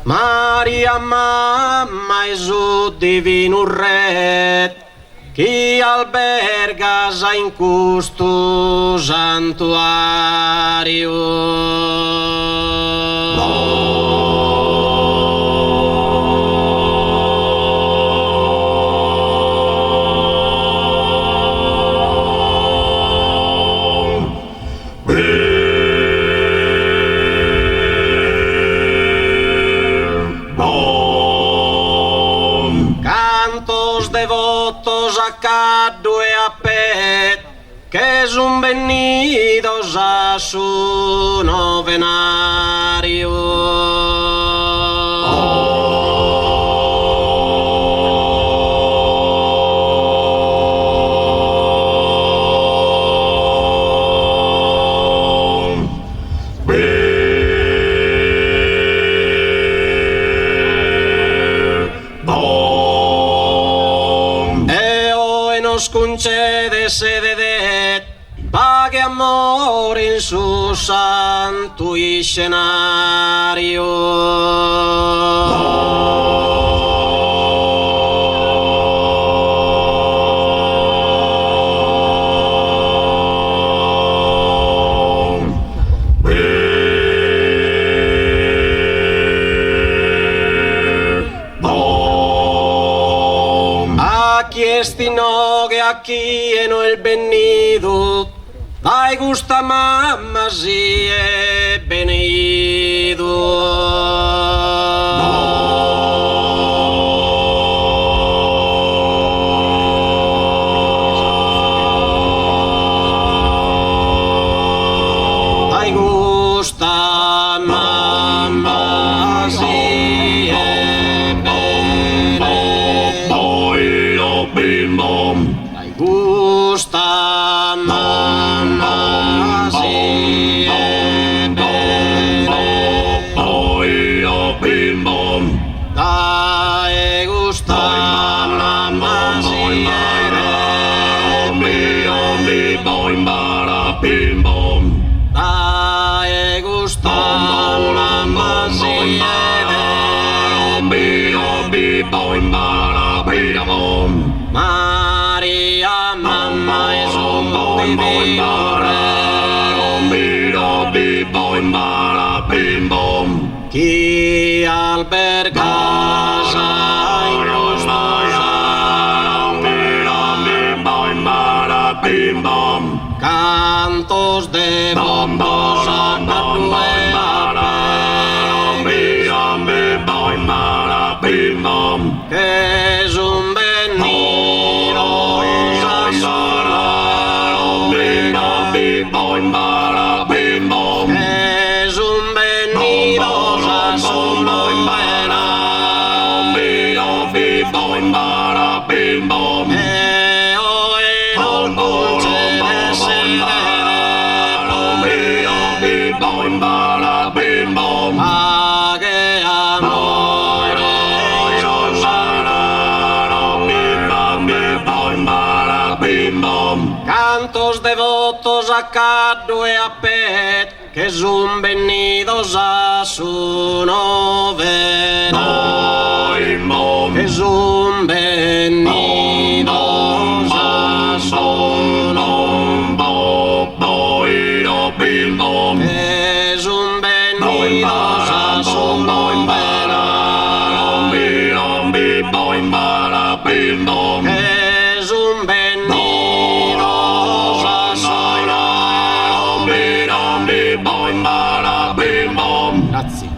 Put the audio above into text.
Maria mamma è su divino re, chi alberga in questo santuario. Devotos a Cadu e a Pet, que son venidos a su novenario. Concede sede de paghe amore in suo santo scenario. Aquí en el venido, ay gusta mamá si he venido. Ay gusta mamá si he venido. Gusta mamma si dai gusta mamma si dai gusta mamma si Maria mamma è su divino re, chi alberga in questo cantos de bombos a que es un venido es un venido a su novena. Cantos devotos a Cadu e a Pet, que son venidos a su novena, que son venidos a su novena, que son venidos a su novena, que son venidos a su novena. Grazie.